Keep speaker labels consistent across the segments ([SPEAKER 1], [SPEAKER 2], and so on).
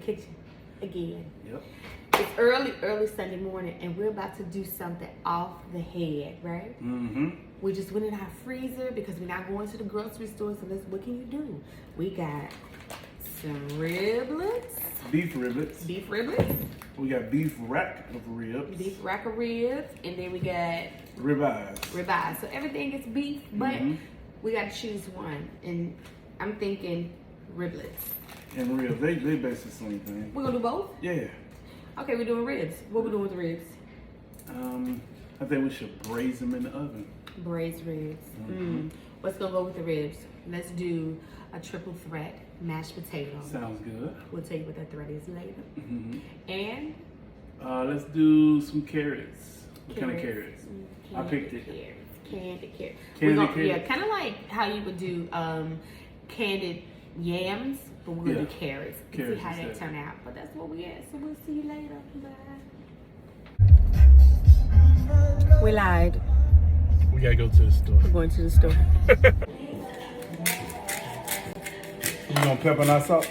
[SPEAKER 1] kitchen again.
[SPEAKER 2] Yep.
[SPEAKER 1] It's early Sunday morning, and we're about to do something off the head, right?
[SPEAKER 2] Mm-hmm.
[SPEAKER 1] We just went in our freezer because we're not going to the grocery store, so what can you do? We got some riblets.
[SPEAKER 2] Beef riblets.
[SPEAKER 1] Beef riblets.
[SPEAKER 2] We got beef rack of ribs.
[SPEAKER 1] Beef rack of ribs, and then we got
[SPEAKER 2] ribeyes.
[SPEAKER 1] Ribeyes. So everything is beef, but we got to choose one, and I'm thinking riblets.
[SPEAKER 2] And ribs, they basically the same thing.
[SPEAKER 1] We're gonna do both?
[SPEAKER 2] Yeah.
[SPEAKER 1] Okay, we're doing ribs. What we doing with the ribs?
[SPEAKER 2] I think we should braise them in the oven.
[SPEAKER 1] Braised ribs. What's gonna go with the ribs? Let's do a triple threat mashed potato.
[SPEAKER 2] Sounds good.
[SPEAKER 1] We'll tell you what that threat is later. And
[SPEAKER 2] let's do some carrots. What kind of carrots? I picked it.
[SPEAKER 1] Candied carrots.
[SPEAKER 2] Candied carrots.
[SPEAKER 1] Yeah, kind of like how you would do candied yams, but we're gonna do carrots. See how that turn out. But that's what we at. So we'll see you later. Bye. We lied.
[SPEAKER 2] We gotta go to the store.
[SPEAKER 1] We're going to the store.
[SPEAKER 2] You gonna pepper and salt?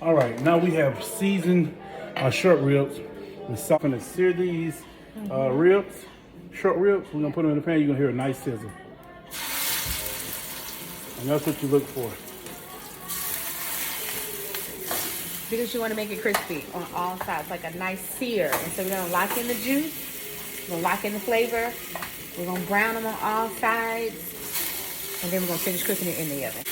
[SPEAKER 2] All right, now we have seasoned short ribs. We're gonna sear these ribs, short ribs. We're gonna put them in the pan. You're gonna hear a nice sizzle. And that's what you look for.
[SPEAKER 1] Because you want to make it crispy on all sides, like a nice sear. And so we're going to lock in the juice. We're going to lock in the flavor. We're going to brown them on all sides. And then we're going to finish cooking it in the oven.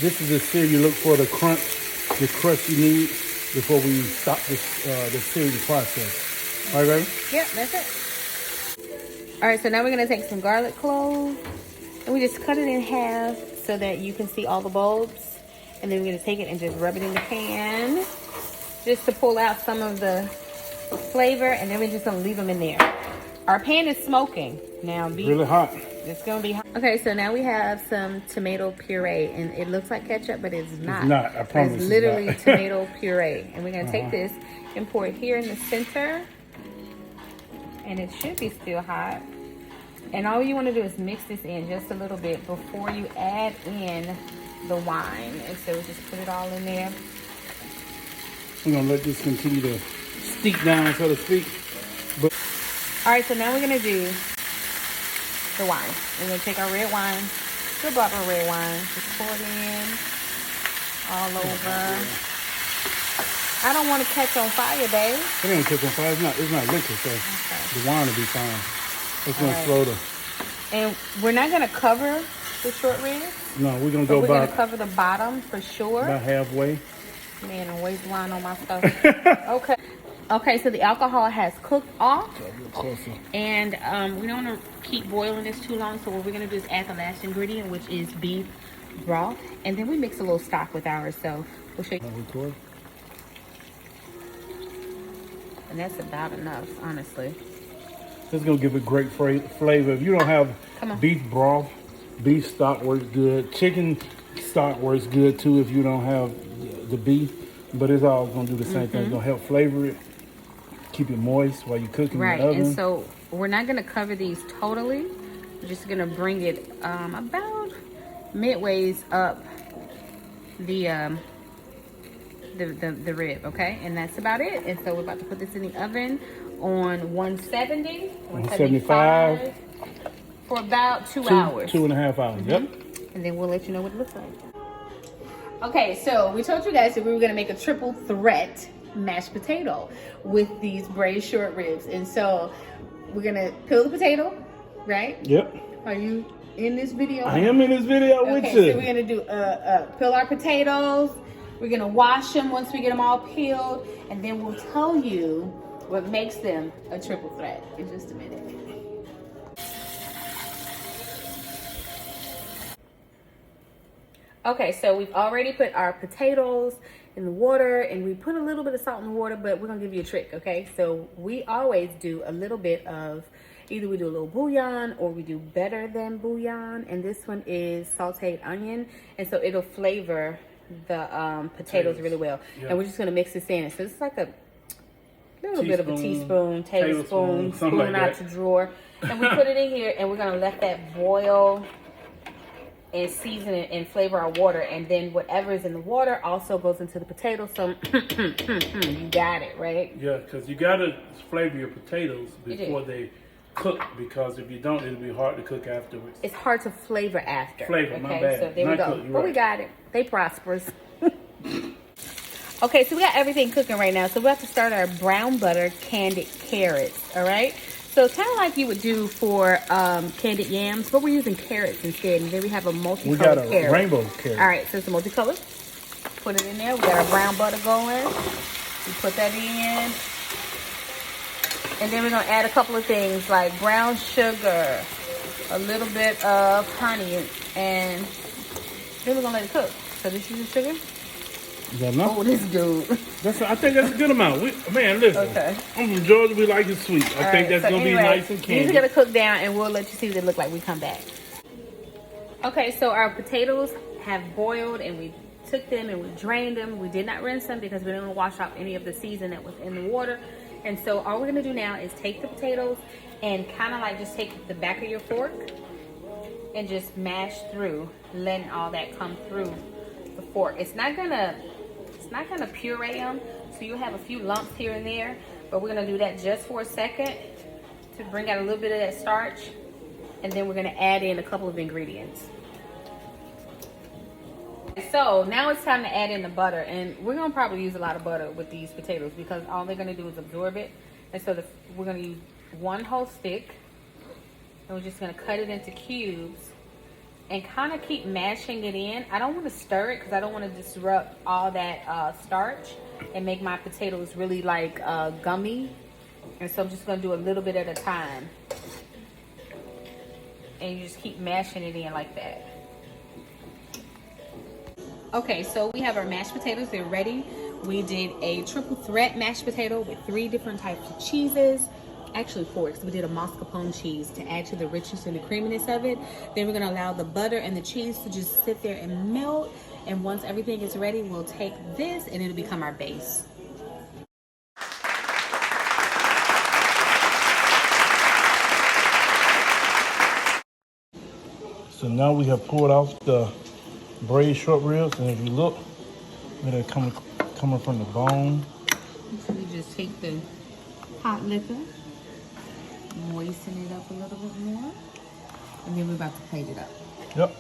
[SPEAKER 2] This is the sear you look for, the crunch you need before we stop this the searing process. All right, ready?
[SPEAKER 1] Yep, that's it. All right, so now we're gonna take some garlic cloves and we just cut it in half so that you can see all the bulbs. And then we're gonna take it and just rub it in the pan just to pull out some of the flavor, and then we're just gonna leave them in there. Our pan is smoking now.
[SPEAKER 2] Really hot.
[SPEAKER 1] It's gonna be hot. Okay, so now we have some tomato puree, and it looks like ketchup, but it's not.
[SPEAKER 2] It's not, I promise.
[SPEAKER 1] It's literally tomato puree. And we're gonna take this and pour it here in the center. And it should be still hot. And all you want to do is mix this in just a little bit before you add in the wine. And so just put it all in there.
[SPEAKER 2] We're going to let this continue to steep down, so to speak.
[SPEAKER 1] All right, so now we're going to do the wine. We're going to take our red wine, good bottle of red wine, just pour it in all over. I don't want to catch on fire, babe.
[SPEAKER 2] It ain't catch on fire. It's not liquid, so the wine will be fine. It's going to float her.
[SPEAKER 1] And we're not going to cover the short ribs.
[SPEAKER 2] No, we're going to go
[SPEAKER 1] we're going to cover the bottom for sure.
[SPEAKER 2] About halfway.
[SPEAKER 1] Man, I'm waste wine on my stuff. Okay, so the alcohol has cooked off. And we don't want to keep boiling this too long. So what we're going to do is add the last ingredient, which is beef broth. And then we mix a little stock with ours. So we'll show you. And that's about enough, honestly.
[SPEAKER 2] It's going to give it great flavor. If you don't have beef broth, beef stock works good. Chicken stock works good too if you don't have the beef. But it's all going to do the same thing. It's going to help flavor it, keep it moist while you're cooking in the oven.
[SPEAKER 1] And so we're not going to cover these totally. We're just going to bring it about midways up the rib, okay? And that's about it. And so we're about to put this in the oven on 170, 175 for about 2 hours.
[SPEAKER 2] 2.5 hours, yep.
[SPEAKER 1] And then we'll let you know what it looks like. Okay, so we told you guys that we were gonna make a triple threat mashed potato with these braised short ribs. And so we're gonna peel the potato, right?
[SPEAKER 2] Yep.
[SPEAKER 1] Are you in this video?
[SPEAKER 2] I am in this video with you.
[SPEAKER 1] Okay, so we're gonna do peel our potatoes. We're gonna wash them once we get them all peeled, and then we'll tell you what makes them a triple threat in just a minute. Okay, so we've already put our potatoes in the water, and we put a little bit of salt in the water, but we're gonna give you a trick, okay? So we always do a little bit of, either we do a little bouillon or we do better than bouillon, and this one is sauteed onion, and so it'll flavor the potatoes really well.
[SPEAKER 2] Yeah.
[SPEAKER 1] And we're just gonna mix this in. So it's like a little bit of a teaspoon, tablespoon, spoon
[SPEAKER 2] like
[SPEAKER 1] out to drawer. And we put it in here and we're gonna let that boil and season it and flavor our water. And then whatever is in the water also goes into the potato. So you got it, right?
[SPEAKER 2] Yeah, because you gotta flavor your potatoes before they cook, because if you don't, it'll be hard to cook afterwards.
[SPEAKER 1] It's hard to flavor after.
[SPEAKER 2] Flavor, my bad.
[SPEAKER 1] So there we go.
[SPEAKER 2] Cook,
[SPEAKER 1] But we got it. They prosperous. Okay, so we got everything cooking right now. So we have to start our brown butter candied carrots, all right? So it's kind of like you would do for candied yams, but we're using carrots instead. And then we have a multicolored carrot.
[SPEAKER 2] We got a rainbow carrot.
[SPEAKER 1] All right, so it's a multicolored. Put it in there. We got our brown butter going. We put that in. And then we're going to add a couple of things like brown sugar, a little bit of honey, and then we're going to let it cook. So this is the sugar.
[SPEAKER 2] Is that enough?
[SPEAKER 1] Oh, this dude.
[SPEAKER 2] I think that's a good amount. Man, listen.
[SPEAKER 1] Okay.
[SPEAKER 2] I'm from Georgia. We like it sweet. I think that's going to be nice and candy.
[SPEAKER 1] These are going to cook down, and we'll let you see what they look like when we come back. Okay, so our potatoes have boiled, and we took them and we drained them. We did not rinse them because we didn't want to wash out any of the season that was in the water. And so all we're going to do now is take the potatoes and kind of like just take the back of your fork and just mash through, letting all that come through the fork. It's not gonna puree them, so you'll have a few lumps here and there, but we're gonna do that just for a second to bring out a little bit of that starch, and then we're gonna add in a couple of ingredients. So now it's time to add in the butter, and we're gonna probably use a lot of butter with these potatoes because all they're gonna do is absorb it. And so we're gonna use one whole stick, and we're just gonna cut it into cubes and kind of keep mashing it in. I don't want to stir it because I don't want to disrupt all that starch and make my potatoes really like gummy. And so I'm just going to do a little bit at a time. And you just keep mashing it in like that. Okay, so we have our mashed potatoes. They're ready. We did a triple threat mashed potato with 3 different types of cheeses. Actually 4, because we did a mascarpone cheese to add to the richness and the creaminess of it. Then we're gonna allow the butter and the cheese to just sit there and melt. And once everything is ready, we'll take this and it'll become our base.
[SPEAKER 2] So now we have pulled off the braised short ribs, and if you look, they're coming from the bone.
[SPEAKER 1] So we just take the hot liquor, moisten it up a little bit more, and then we're about to plate it up.
[SPEAKER 2] Yep.